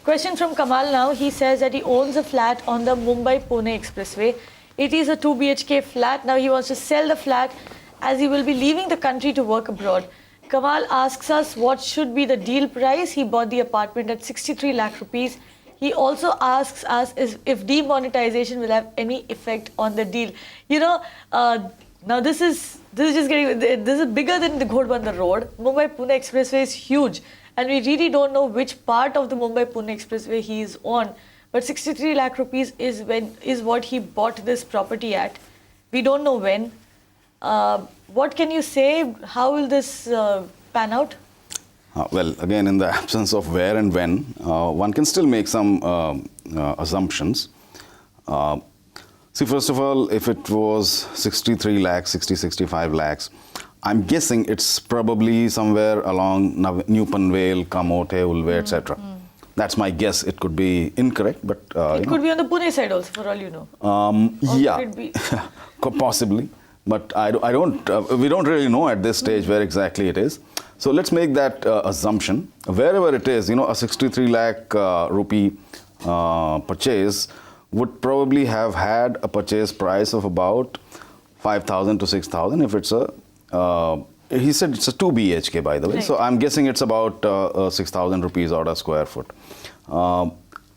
Question from Kamal now. He says that he owns a flat on the Mumbai-Pune expressway. It is a 2 BHK flat. Now he wants to sell the flat as he will be leaving the country to work abroad. Kamal asks us what should be the deal price. He bought the apartment at 63 lakh rupees. He also asks us if demonetization will have any effect on the deal. You know, now this is bigger than the Ghodbunder Road. Mumbai-Pune expressway is huge. And we really don't know which part of the Mumbai-Pune expressway he is on. But 63 lakh rupees is what he bought this property at. We don't know when. What can you say? How will this pan out? Well, again, in the absence of where and when, one can still make some assumptions. See, first of all, if it was 63 lakhs, 65 lakhs, I'm guessing it's probably somewhere along New-Panvel, Kamote, Ulwe, etc. That's my guess. It could be incorrect, but it could be on the Pune side also, for all you know. Yeah, possibly. But we don't really know at this stage where exactly it is. So let's make that assumption. Wherever it is, a 63 lakh rupee purchase would probably have had a purchase price of about 5,000 to 6,000 if it's he said it's a 2 BHK, by the way. Right. So I'm guessing it's about 6,000 rupees odd a square foot.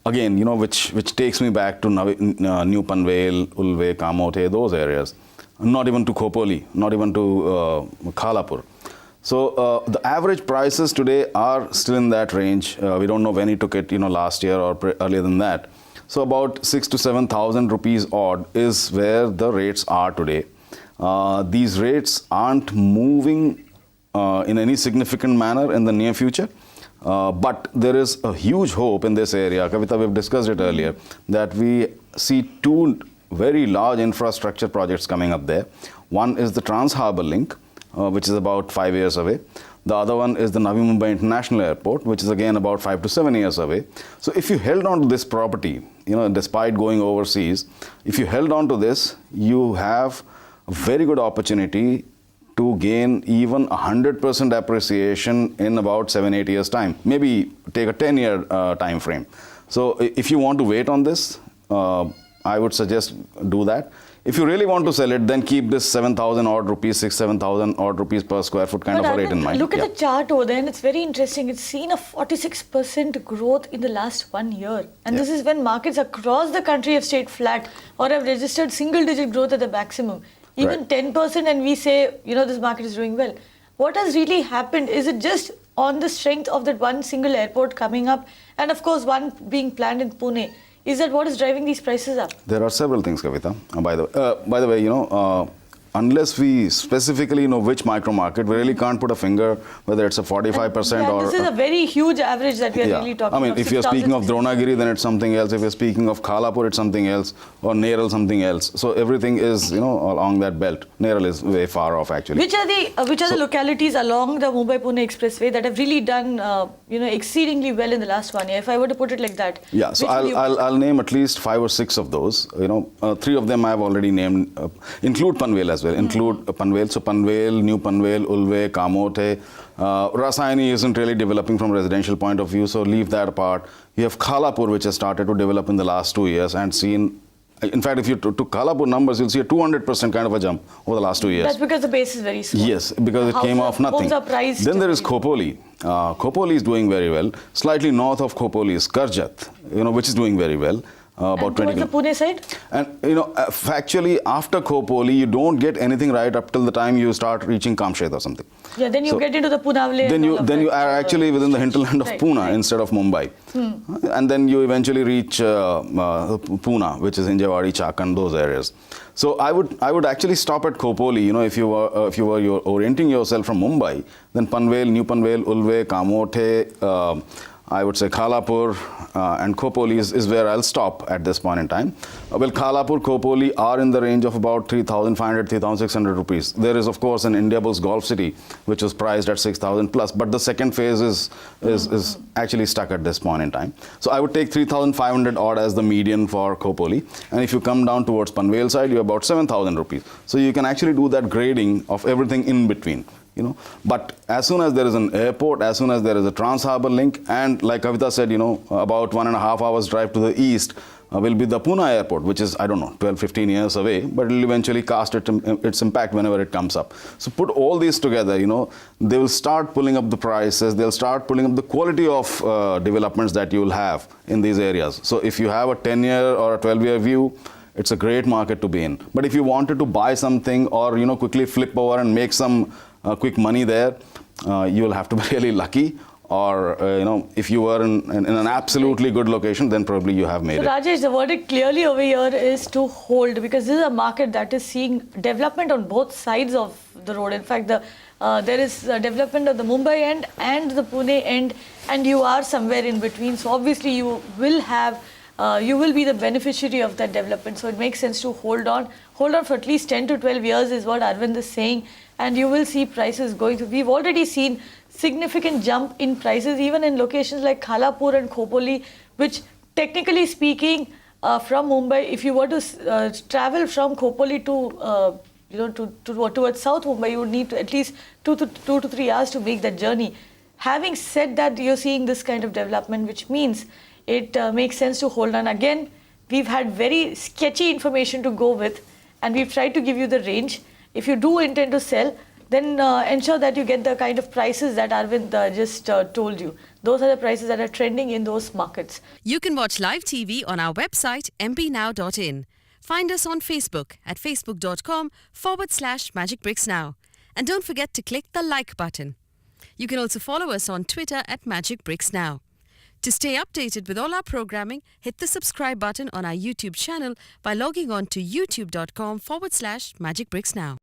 Again, which takes me back to New-Panvel, Ulwe, Kamote, those areas. Not even to Khopoli, not even to Khalapur. So the average prices today are still in that range. We don't know when he took it, last year or earlier than that. So about 6,000 to 7,000 rupees odd is where the rates are today. These rates aren't moving in any significant manner in the near future. But there is a huge hope in this area. Kavita, we've discussed it earlier, that we see two very large infrastructure projects coming up there. One is the Trans-Harbour link, which is about 5 years away. The other one is the Navi-Mumbai International Airport, which is again about 5 to 7 years away. So if you held on to this property, despite going overseas, if you held on to this, you have a very good opportunity to gain even 100% appreciation in about 7-8 years time. Maybe take a 10-year time frame. So if you want to wait on this, I would suggest do that. If you really want to sell it, then keep this 7,000 odd rupees, 7,000 odd rupees per square foot kind of a rate in mind. Look at the chart over there, and it's very interesting. It's seen a 46% growth in the last 1 year. And this is when markets across the country have stayed flat or have registered single-digit growth at the maximum. Even 10%, and we say, this market is doing well. What has really happened? Is it just on the strength of that one single airport coming up, and of course one being planned in Pune? Is that what is driving these prices up? There are several things, Kavita. By the way, unless we specifically know which micro market, we really can't put a finger whether it's a 45% or... This is a very huge average that we are really talking about. I mean, if you're speaking of Dronagiri, then it's something else. If you're speaking of Khalapur, it's something else. Or Neral, something else. So everything is, along that belt. Neral is way far off, actually. Which are the localities along the Mumbai-Pune expressway that have really done, exceedingly well in the last 1 year, if I were to put it like that? Yeah, so I'll name at least 5 or 6 of those. 3 of them I've already named. Include Panvel as well. Include Panvel. So Panvel, New-Panvel, Ulwe, Kamote. Rasayani isn't really developing from a residential point of view, so leave that apart. You have Khalapur, which has started to develop in the last 2 years and seen, in fact, if you took Khalapur numbers, you'll see a 200% kind of a jump over the last 2 years. That's because the base is very small. Yes, because it came off nothing. Then there is Khopoli. Khopoli is doing very well. Slightly north of Khopoli is Karjat, which is doing very well. About 20 the Pune side? And, factually, after Khopoli, you don't get anything right up till the time you start reaching Kamshet or something. Yeah, then you get into the Punavle. Then you are actually within the hinterland of Pune instead of Mumbai. And then you eventually reach Pune, which is Hinjawadi, Chakan, those areas. So I would actually stop at Khopoli. If you were orienting yourself from Mumbai, then Panvel, New-Panvel, Ulwe, Kamote, I would say Khalapur and Khopoli is where I'll stop at this point in time. Well, Khalapur, Khopoli are in the range of about 3,500, 3,600 rupees. There is, of course, an Indiabulls Golf City, which was priced at 6,000 plus, but the second phase is actually stuck at this point in time. So I would take 3,500 odd as the median for Khopoli. And if you come down towards Panvel side, you're about 7,000 rupees. So you can actually do that grading of everything in between. you know. But as soon as there is an airport, as soon as there is a Trans-Harbour link, and like Kavita said, you know, about 1.5 hours drive to the east will be the Pune airport, which is, I don't know, 12, 15 years away, but it will eventually cast its impact whenever it comes up. So put all these together, you know, they will start pulling up the prices, they'll start pulling up the quality of developments that you will have in these areas. So if you have a 10-year or a 12-year view, it's a great market to be in. But if you wanted to buy something or, you know, quickly flip over and make some quick money there, you will have to be really lucky. Or, you know, if you were in an absolutely good location, then probably you have made it. Rajesh, the verdict clearly over here is to hold, because this is a market that is seeing development on both sides of the road. In fact, there is development of the Mumbai end and the Pune end, and you are somewhere in between. So obviously you will have, you will be the beneficiary of that development. So it makes sense to hold on for at least 10 to 12 years is what Arvind is saying, and you will see prices going to. We've already seen significant jump in prices even in locations like Khalapur and Khopoli, which technically speaking from Mumbai, if you were to travel from Khopoli to you know, towards South Mumbai, you would need to at least 2 to 3 hours to make that journey. Having said that, you're seeing this kind of development, which means it makes sense to hold on. Again, we've had very sketchy information to go with, and we've tried to give you the range. If you do intend to sell, then ensure that you get the kind of prices that Arvind just told you. Those are the prices that are trending in those markets. You can watch live TV on our website mpnow.in. Find us on Facebook at facebook.com/magicbricksnow. And don't forget to click the like button. You can also follow us on Twitter at magicbricksnow. To stay updated with all our programming, hit the subscribe button on our YouTube channel by logging on to youtube.com/magicbricksnow.